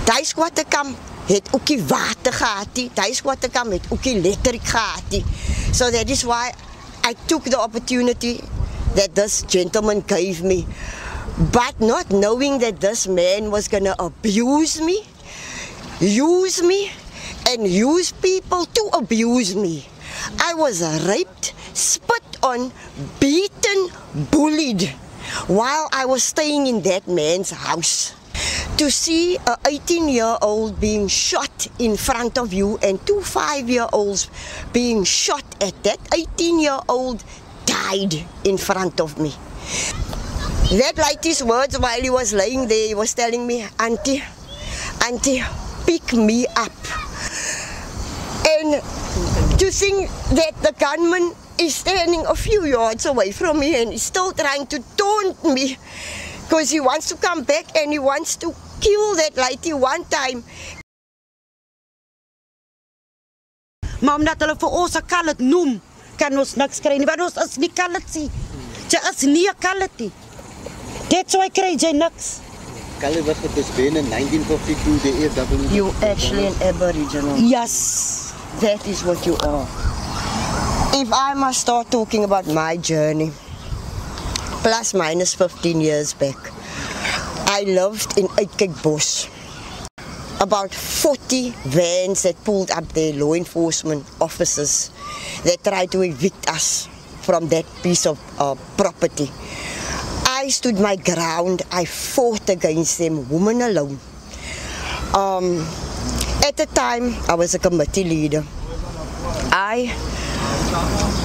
Daai squatterkamp het ook die water gehad, daai squatterkamp het ook die elektrik gehad. So that is why I took the opportunity that this gentleman gave me. But not knowing that this man was going to abuse me, use me, and use people to abuse me. I was raped, spit on, beaten, bullied while I was staying in that man's house. To see an 18-year-old being shot in front of you and two 5-year-olds being shot at that 18-year-old died in front of me. That lady's words while he was laying there, he was telling me, Auntie, pick me up. And to think that the gunman is standing a few yards away from me and he's still trying to taunt me because he wants to come back and he wants to kill that lady one time. Maar omdat hulle vir ons 'n kalet noem, kan ons niks kry nie, want ons is nie kalet nie. Jy is nie 'n kalet nie. That's why kry jy niks. Kalet was been in 1952, the AFW. You actually an Aboriginal. Yes. That is what you are. If I must start talking about my journey, plus minus 15 years back, I lived in Uitkykbos. About 40 vans that pulled up their law enforcement officers that tried to evict us from that piece of property. I stood my ground. I fought against them, woman alone. At the time, I was a committee leader. I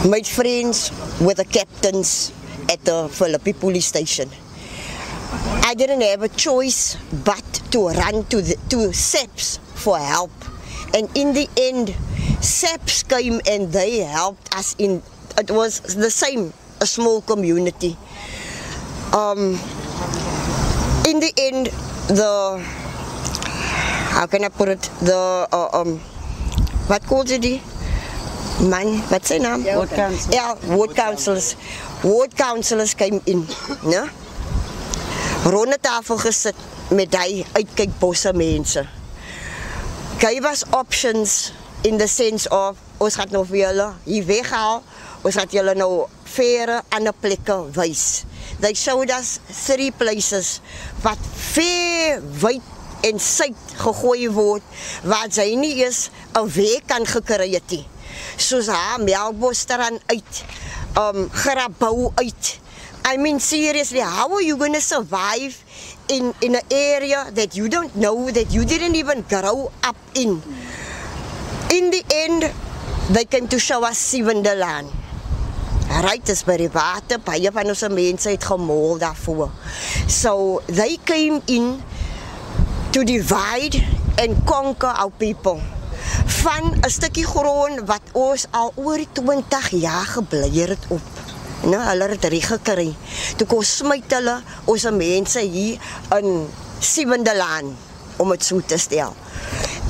made friends with the captains at the Philippi police station. I didn't have a choice but to run to SAPS for help. And in the end, SAPS came and they helped us in, it was the same, a small community. In the end, how can I put it, what calls it? Man, what's the name? Ward council. Yeah, ward councillors. Ward councillors came in, né? Ronde tafel gesit met die Uitkykbosse mense. Gave us options in the sense of, ons gaat nou vir julle hier weghaal, ons gaat julle nou verre ander plekke wys. They showed us 3 places wat ver, wyd en suid gegooi word, waar sy nie eens 'n weg kan gekry het nie. Soos haar Melkbosstrand uit, Grabouw uit. I mean, seriously, how are you going to survive in an area that you don't know, that you didn't even grow up in? In the end, they came to show us Siewendelaan. Right, is by die water, baie van ons mense het gemol daarvoor. So, they came in to divide and conquer our people. Van 'n stukkie grond wat ons al oor die 20 jaar gebly het op. Nou, hulle het reg gekry. Toe kon smyt hulle ons mense hier in Siewendelaan, om het so te stel.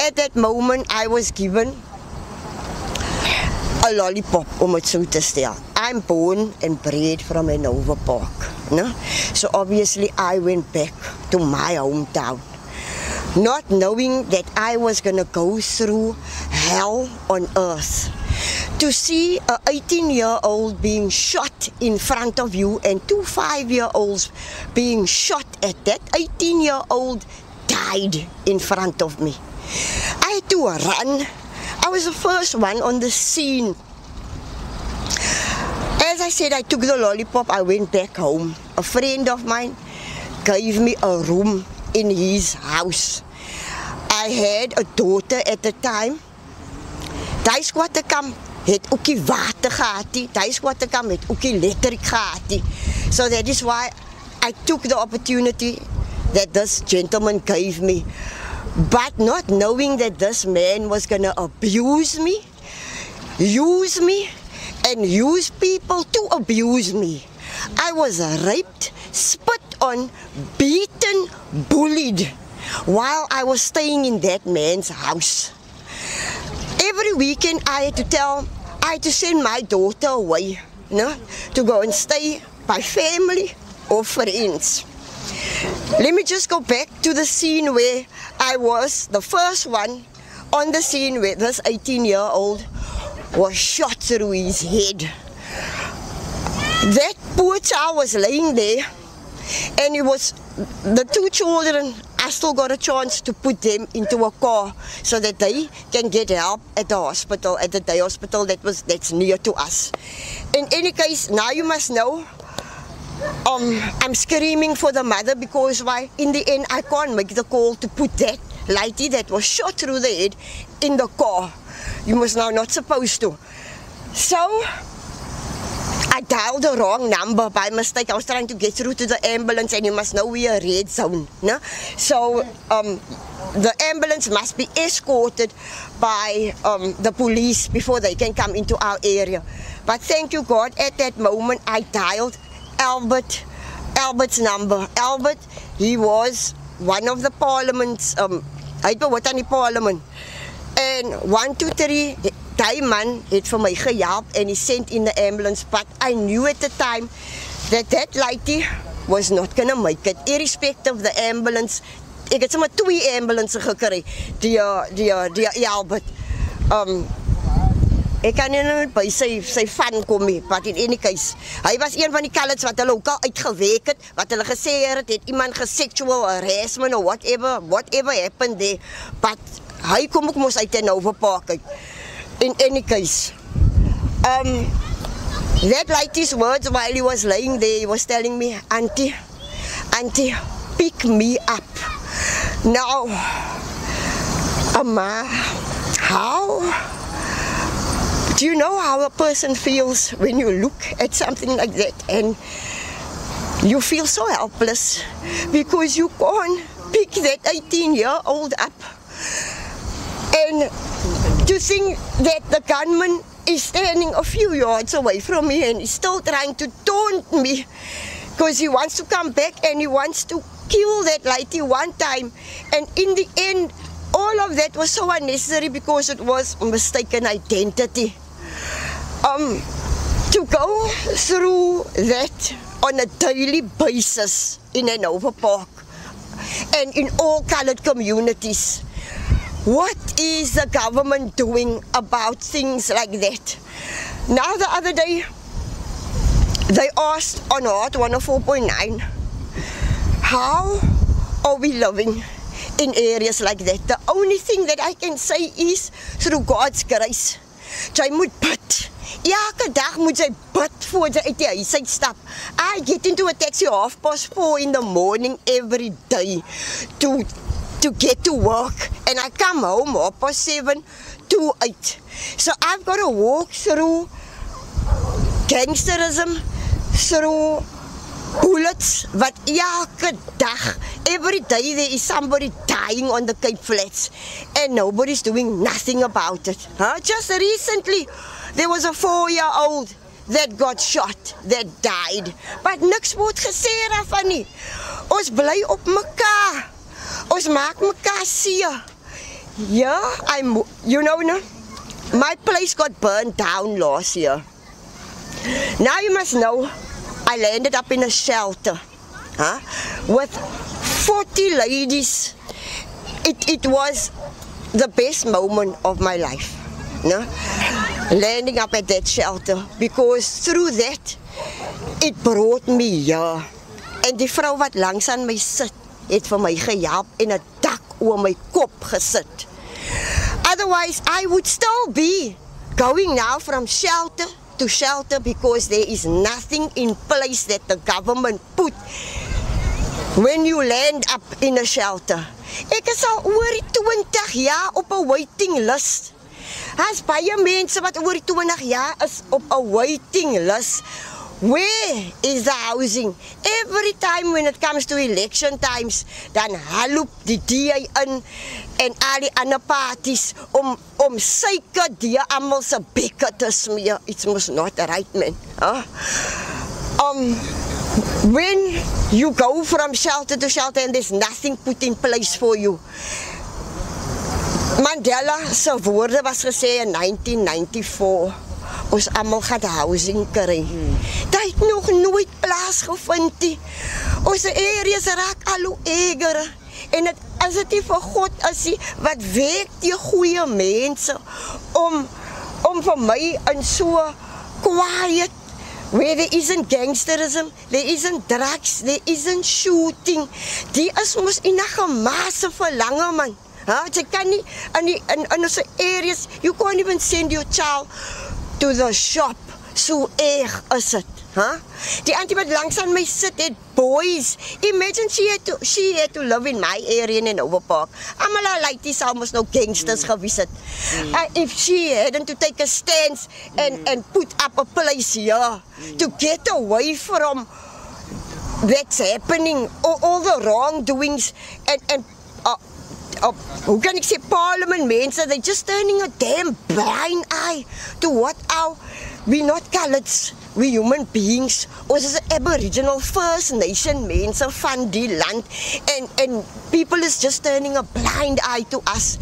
At that moment, I was given a lollipop, om het so te stel. I'm born and bred from Hanover Park. No? So obviously, I went back to my hometown. Not knowing that I was going to go through hell on earth. To see an 18-year-old being shot in front of you and two 5-year-olds being shot at that 18-year-old died in front of me. I had to run. I was the first one on the scene. As I said, I took the lollipop, I went back home. A friend of mine gave me a room in his house. I had a daughter at the time. Die squatterkamp het ook die water gehad, die squatterkamp het ook die elektrik gehad. So that is why I took the opportunity that this gentleman gave me. But not knowing that this man was going to abuse me, use me, and use people to abuse me. I was raped, spit on, beaten, bullied while I was staying in that man's house. Every weekend I had to send my daughter away, to go and stay by family or friends. Let me just go back to the scene where I was the first one on the scene where this 18-year-old was shot through his head. That poor child was laying there, and the two children, I still got a chance to put them into a car so that they can get help at the hospital, at the day hospital that's near to us. In any case, now you must know, I'm screaming for the mother because why? In the end, I can't make the call to put that lady that was shot through the head in the car. You must now not supposed to. So, I dialed the wrong number by mistake. I was trying to get through to the ambulance, and you must know we are a red zone. No? So, the ambulance must be escorted by the police before they can come into our area. But thank you God, at that moment I dialed Albert's number. Albert, he was one of the parliaments, hy het behoort aan die parlement. And 1, 2, 3, die man het vir my gehelp and he sent in the ambulance, but I knew at the time that lady was not gonna make it, irrespective of the ambulance. Ek het sommer 2 ambulances gekry, die Albert. Ek kan nie by sy van kom nie, but in any case, hy was een van die colours wat hulle ook al uitgewerk het, wat hulle gesê het iemand gesexual harassment or whatever happened there, but hy kom ook mos uit en overpark uit. In any case, that lady's words while he was laying there, he was telling me, Auntie, pick me up. Now, Amma, how? Do you know how a person feels when you look at something like that and you feel so helpless because you can't pick that 18-year-old up? And to think that the gunman is standing a few yards away from me and he's still trying to taunt me because he wants to come back and he wants to kill that lady one time, and in the end all of that was so unnecessary because it was mistaken identity. To go through that on a daily basis in Hanover Park and in all coloured communities, what is the government doing about things like that? Now the other day they asked on Heart 104.9, how are we living in areas like that? The only thing that I can say is through God's grace. Jy moet bid. Elke dag moet jy bid voor jy uit die huis uitstap. I get into a taxi 4:30 in the morning every day to get to work, and I come home 7:30 to 8. So I've got to walk through gangsterism, through bullets, but elke dag, every day there is somebody dying on the Cape Flats and nobody's doing nothing about it. Just recently there was a 4-year-old that got shot, that died, but niks word gesê daarvan nie. Ons bly op mekaar. Ons maak mekaar seer. Yeah, you know, my place got burned down last year. Now you must know, I landed up in a shelter with 40 ladies. It was the best moment of my life, landing up at that shelter, because through that, it brought me here. En die vrou wat langs aan my sit, het vir my gehelp en 'n dak oor my kop gesit. Otherwise, I would still be going now from shelter to shelter because there is nothing in place that the government put when you land up in a shelter. Ek is al oor die 20 jaar op 'n waiting list. As baie mense wat oor die 20 jaar is op 'n waiting list. Where is the housing? Every time when it comes to election times, dan haloop die DA in en al die ander parties om suiker die almal se bekke te smeer. It's must not right, man. When you go from shelter to shelter and there's nothing put in place for you. Mandela se woorde was gesê in 1994. Ons almal gaan housing kry. Dit het nog nooit plaasgevind nie. Ons areas raak al hoe erger. En as dit nie vir God is nie, wat werk die goeie mense om vir my in so quiet, where there isn't gangsterism, there isn't drugs, there isn't shooting. Die is mos enige masse verlange, man. Jy kan nie, in ons areas, you can't even send your child to the shop. So erg is het. Die auntie wat langs aan my sit het boys. Imagine she had to live in my area in Overpark. Almal haar laities sal mos nou gangsters gewees het. If she hadn't to take a stance and put up a place here to get away from what's happening, all the wrongdoings and hoe kan ek sê parliament mense, they just turning a damn blind eye to what we not coloureds. We human beings, ons is Aboriginal First Nation mense van die land and people is just turning a blind eye to us.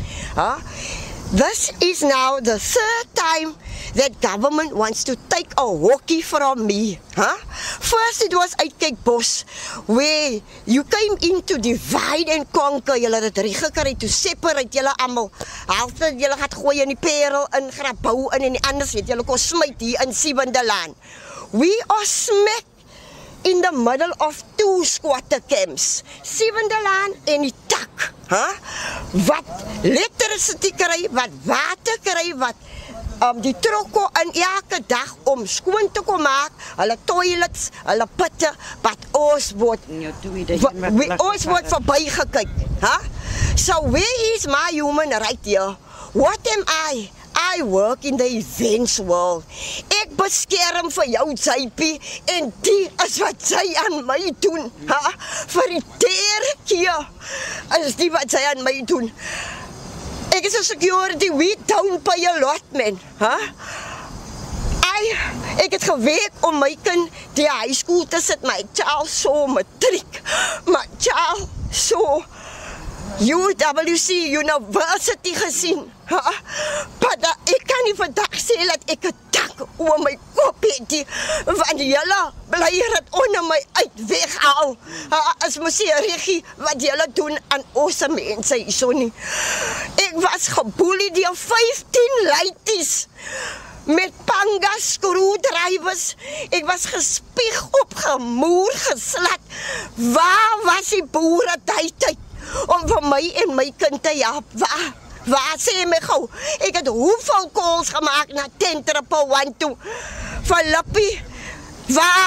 This is now the third time that government wants to take a hockey from me. First it was Uitkykbos where you came in to divide and conquer. Julle het dit gekry to separate julle almal. Halfte julle gaan gooi in die Parel in Grabouw in en die anders het julle kon smyt hier in Siebendelaan. We are smack in the middle of two squatter camps. Siebendelaan en die Tak. Wat electricity kry, wat water kry, wat die trokko in elke dag om skoon te kom maak, hulle toilets, hulle putte, wat ons word verbygekyk. So where is my human right here? What am I? I work in the events world. Ek beskerm vir jou JP en die is wat sy aan my doen. Vir die derde keer is die wat sy aan my doen. Ek is 'n security, we don't pay a lot, man. Ek het gewerk om my kind die high school te sit, my child so matriek, my child so UWC University gesien. Maar ek kan nie vandag sê dat ek 'n dak oor my kop het nie, want julle bly dit onder my uit weghaal. As mos die regie wat julle doen aan ons mense hierso nie. Ek was geboelie deur 15 laities met panga skroedrywers. Ek was gespieg opgemoer, geslat. Waar was die boere tyd om vir my en my kind te help? Waar sê my gou? Ek het hoeveel calls gemaak na 10-112 toe. Philippie,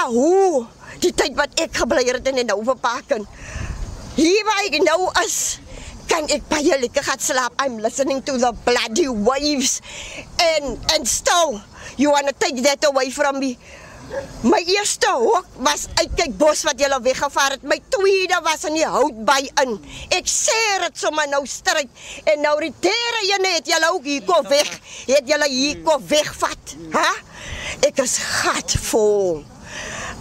hoe? Die tyd wat ek gebly het in die Overpark. Hier waar ek nou is, kan ek baie lekker gaan slaap. I'm listening to the bloody waves. And still, you wanna take that away from me? My eerste hok was Uitkykbos wat julle weggevaar het. My tweede was in die Houtbaai in. Ek sê dit sommer nou stryd. En nou die derde ene het julle ook hier kom weg. Het julle hier kom wegvat. Ek is gatvol.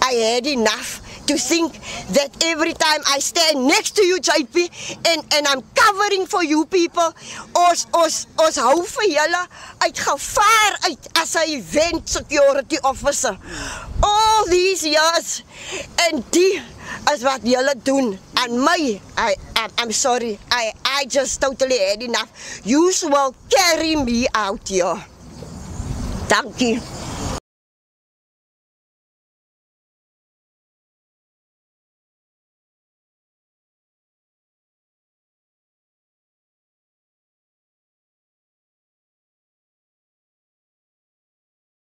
I had enough to think that every time I stand next to you, JP, and I'm covering for you people, ons hou vir julle uit gevaar uit as 'n event security officer. All these years, and die is wat julle doen aan my. I'm sorry, I just totally had enough. You will carry me out here. Dankie.